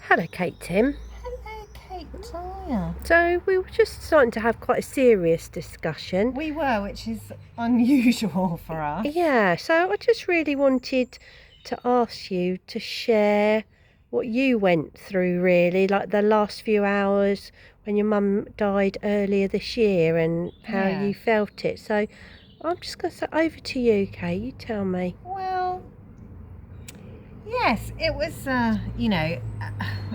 Hello, Kate Tim. Hello, Kate Tyre. So we were just starting to have quite a serious discussion. We were, which is unusual for us. Yeah, so I just really wanted to ask you to share what you went through, really, like the last few hours when your mum died earlier this year and how Yeah. you felt it. So I'm just going to say over to you, Kate. You tell me. Well, yes, it was,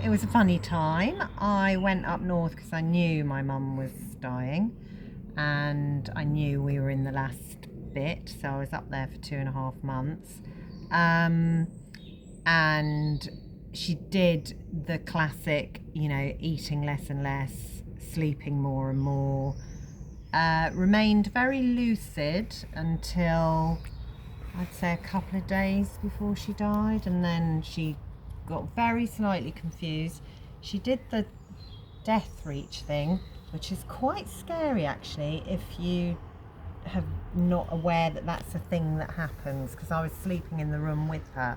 it was a funny time. I went up north because I knew my mum was dying and I knew we were in the last bit. So I was up there for 2.5 months. And she did the classic, eating less and less, sleeping more and more. Remained very lucid until I'd say a couple of days before she died, and then she got very slightly confused. She did the death reach thing, which is quite scary actually if you have not aware that that's a thing that happens, because I was sleeping in the room with her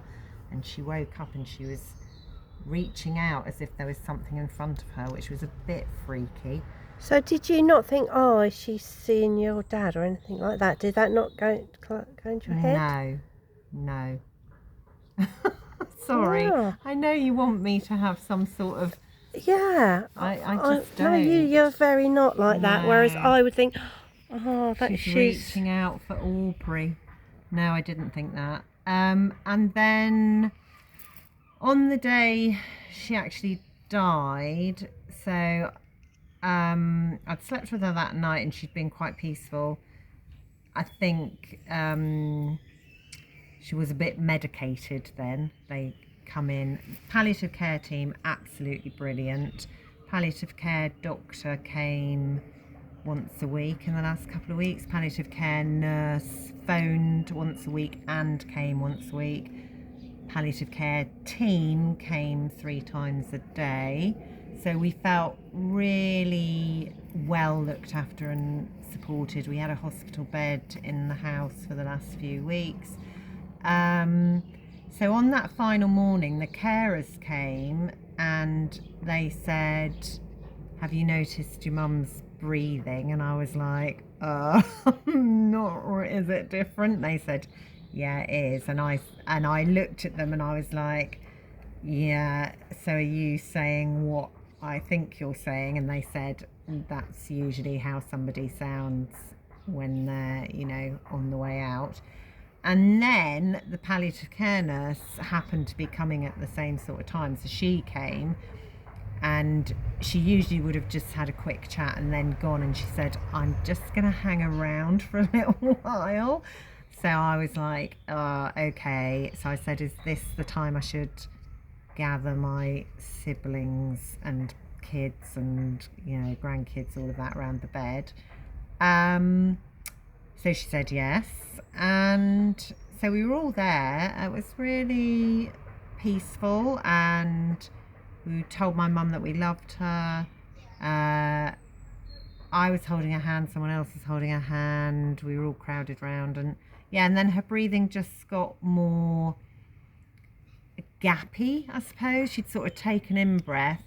and she woke up and she was reaching out as if there was something in front of her, which was a bit freaky. So did you not think, oh, is she seeing your dad or anything like that? Did that not go into your head? No. Sorry. Oh. I know you want me to have some sort of... Yeah, I just don't. No, you're very not like that. Whereas No. I would think, oh, that She's reaching out for Aubrey. No, I didn't think that. And then on the day she actually died, so I'd slept with her that night and she'd been quite peaceful. I think she was a bit medicated then. They come in. Palliative care team, absolutely brilliant. Palliative care doctor came once a week in the last couple of weeks. Palliative care nurse phoned once a week and came once a week. Palliative care team came 3 times a day. So we felt really well looked after and supported. We had a hospital bed in the house for the last few weeks. So on that final morning, the carers came and they said, have you noticed your mum's breathing? And I was like, not, or is it different? They said, yeah, it is. And I looked at them and I was like, yeah, so are you saying what I think you're saying? And they said, that's usually how somebody sounds when they're, on the way out. And then the palliative care nurse happened to be coming at the same sort of time. So she came and she usually would have just had a quick chat and then gone. And she said, I'm just going to hang around for a little while. So I was like, okay. So I said, is this the time I should gather my siblings and kids and, grandkids, all of that around the bed? So she said yes, and so we were all there. It was really peaceful, and we told my mum that we loved her. I was holding her hand, someone else was holding her hand. We were all crowded round, and and then her breathing just got more gappy, I suppose. She'd sort of take an in breath,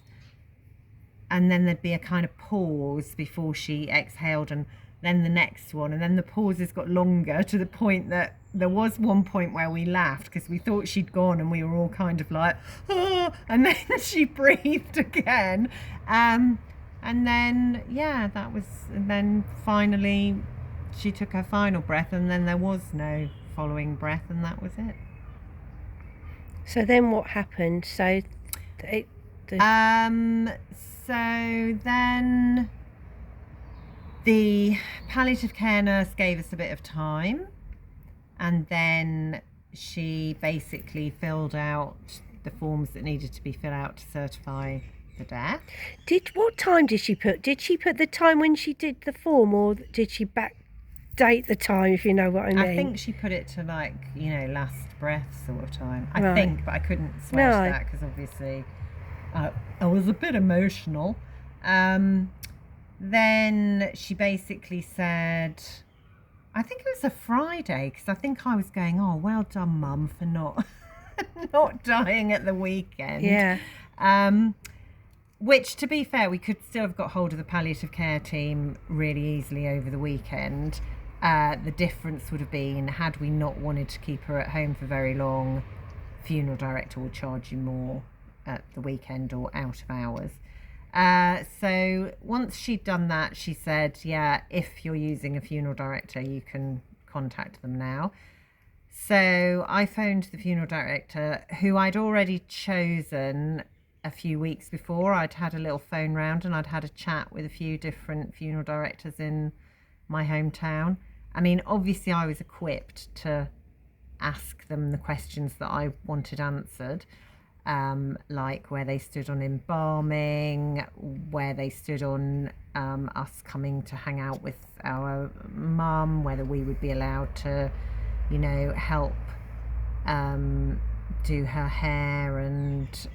and then there'd be a kind of pause before she exhaled, and then the next one, and then the pauses got longer to the point that there was one point where we laughed because we thought she'd gone and we were all kind of like, oh, and then she breathed again. And then, and then finally she took her final breath, and then there was no following breath, and that was it. So then what happened? So then the palliative care nurse gave us a bit of time, and then she basically filled out the forms that needed to be filled out to certify the death. What time did she put? Did she put the time when she did the form, or did she backdate the time, if you know what I mean? I think she put it to last breath sort of time. I Right. think, but I couldn't swear to that because obviously I was a bit emotional. Then she basically said, I think it was a Friday, because I think I was going, oh, well done, Mum, for not not dying at the weekend. Yeah. Which, to be fair, we could still have got hold of the palliative care team really easily over the weekend. The difference would have been, had we not wanted to keep her at home for very long, funeral director would charge you more at the weekend or out of hours. So once she'd done that, she said, yeah, if you're using a funeral director, you can contact them now. So I phoned the funeral director, who I'd already chosen a few weeks before. I'd had a little phone round and I'd had a chat with a few different funeral directors in my hometown. I mean, obviously I was equipped to ask them the questions that I wanted answered, like where they stood on embalming, where they stood on us coming to hang out with our mum, whether we would be allowed to, help do her hair and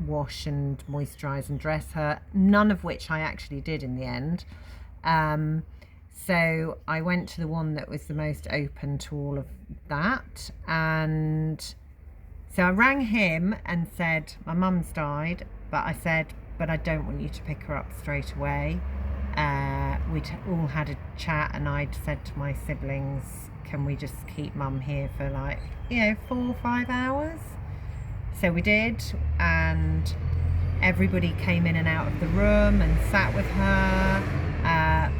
wash and moisturise and dress her, none of which I actually did in the end. So I went to the one that was the most open to all of that, and so I rang him and said, my mum's died, but I said, but I don't want you to pick her up straight away. We'd all had a chat and I'd said to my siblings, can we just keep mum here for 4 or 5 hours? So we did, and everybody came in and out of the room and sat with her.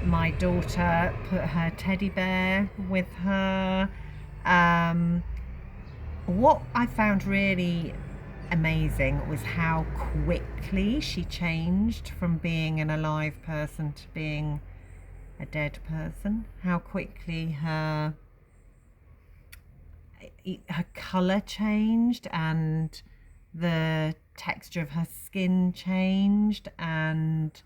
My daughter put her teddy bear with her. What I found really amazing was how quickly she changed from being an alive person to being a dead person. How quickly her colour changed and the texture of her skin changed, and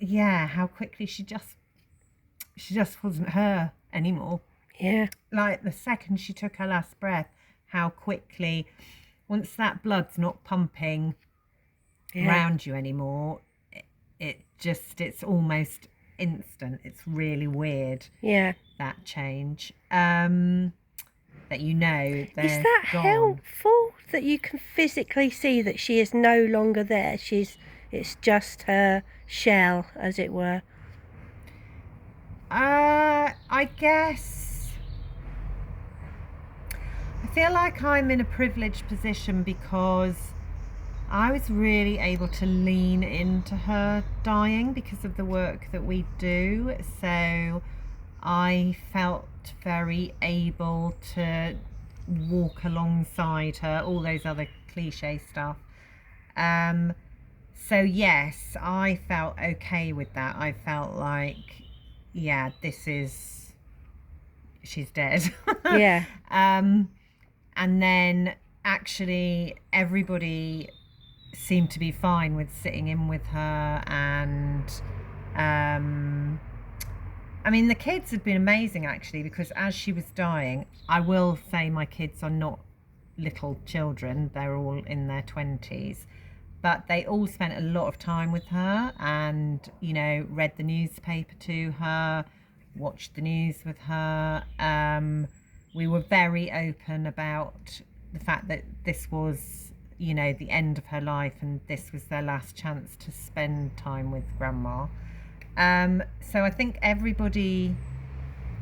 how quickly she just wasn't her anymore. Yeah. Like the second she took her last breath, how quickly, once that blood's not pumping around you anymore, it's almost instant. It's really weird. Yeah. That change. That they're Is that gone. helpful that you can physically see that she is no longer there? It's just her shell, as it were. I guess I feel like I'm in a privileged position because I was really able to lean into her dying because of the work that we do. So I felt very able to walk alongside her, all those other cliche stuff. So yes, I felt okay with that. I felt like, she's dead. Yeah. And then actually everybody seemed to be fine with sitting in with her, and I mean, the kids had been amazing actually, because as she was dying, I will say my kids are not little children, they're all in their 20s, but they all spent a lot of time with her and, read the newspaper to her, watched the news with her. We were very open about the fact that this was, the end of her life and this was their last chance to spend time with Grandma. So I think everybody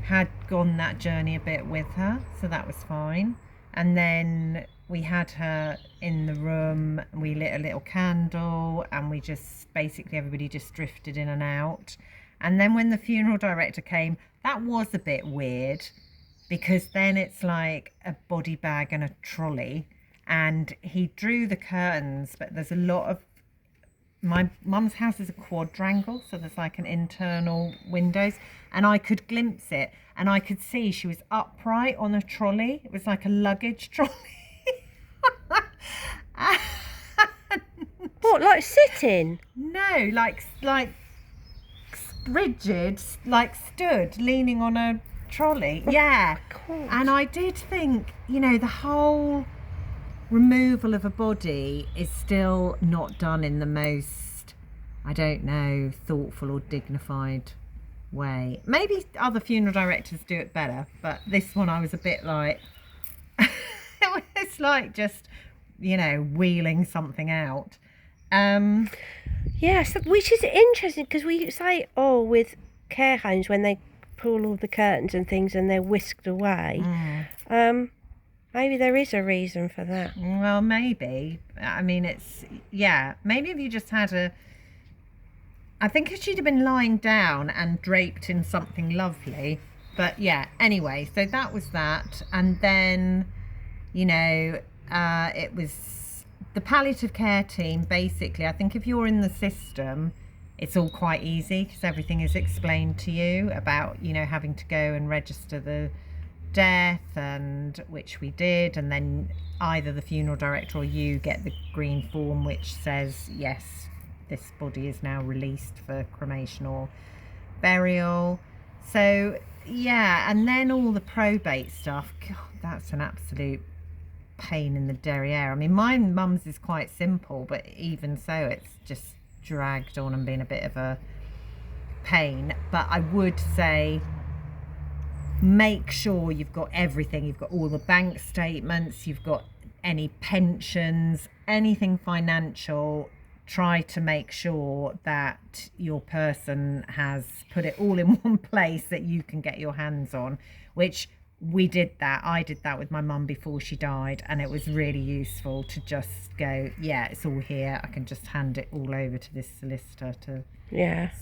had gone that journey a bit with her, so that was fine. And then we had her in the room, we lit a little candle, and we just, basically everybody just drifted in and out. And then when the funeral director came, that was a bit weird, because then it's like a body bag and a trolley, and he drew the curtains, but there's a lot of, my mum's house is a quadrangle, so there's like an internal windows, and I could glimpse it, and I could see she was upright on a trolley. It was like a luggage trolley. What, like sitting? No, like rigid, like stood, leaning on a trolley. Yeah. God. And I did think, the whole removal of a body is still not done in the most, I don't know, thoughtful or dignified way. Maybe other funeral directors do it better, but this one I was a bit like, it was like just wheeling something out. Yes, which is interesting because we say, oh, with care homes when they pull all the curtains and things and they're whisked away. Maybe there is a reason for that. Well, maybe. I mean, maybe if you just had I think if she'd have been lying down and draped in something lovely. But yeah, anyway, so that was that. And then, it was the palliative care team. Basically, I think if you're in the system, it's all quite easy because everything is explained to you about, having to go and register the death, and which we did, and then either the funeral director or you get the green form which says yes, this body is now released for cremation or burial. So yeah, and then all the probate stuff, God, that's an absolute pain in the derriere. I mean, my mum's is quite simple, but even so, it's just dragged on and been a bit of a pain. But I would say make sure you've got everything. You've got all the bank statements, you've got any pensions, anything financial. Try to make sure that your person has put it all in one place that you can get your hands on, which we did that. I did that with my mum before she died, and it was really useful to just go, yeah, it's all here. I can just hand it all over to this solicitor to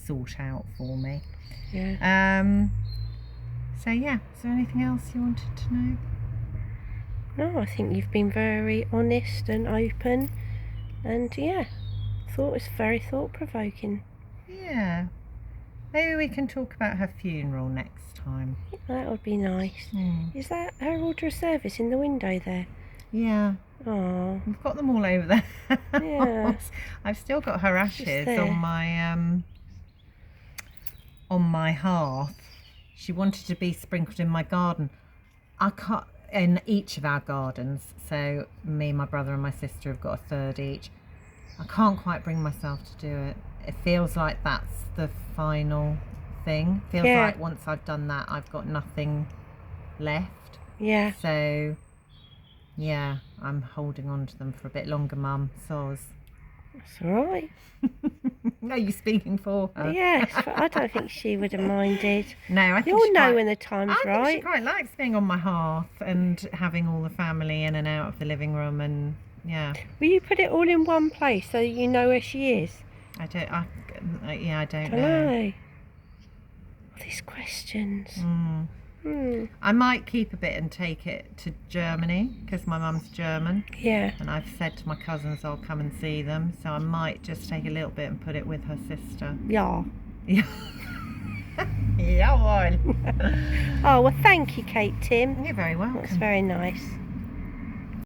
sort out for me. So yeah, is there anything else you wanted to know? No, I think you've been very honest and open, and thought it was very thought-provoking. Yeah, maybe we can talk about her funeral next time. That would be nice. Is that her order of service in the window there? Yeah. Oh, We've got them all over there. Yeah. I've still got her ashes on my hearth. She wanted to be sprinkled in my garden. I can't, in each of our gardens. So me, my brother and my sister have got a third each. I can't quite bring myself to do it. It feels like that's the final thing. Feels like once I've done that, I've got nothing left. Yeah. So yeah, I'm holding on to them for a bit longer, Mum. Soz. That's all right. Are you speaking for her? Yes, but I don't think she would have minded. No, I think you'll know when the time's right. I think she quite likes being on my hearth and having all the family in and out of the living room, and yeah. Will you put it all in one place so you know where she is? I don't know. These questions. I might keep a bit and take it to Germany because my mum's German. Yeah. And I've said to my cousins I'll come and see them, so I might just take a little bit and put it with her sister. Yeah. Yeah. Yeah. Oh, well, thank you, Kate Tim. You're very welcome. That's very nice.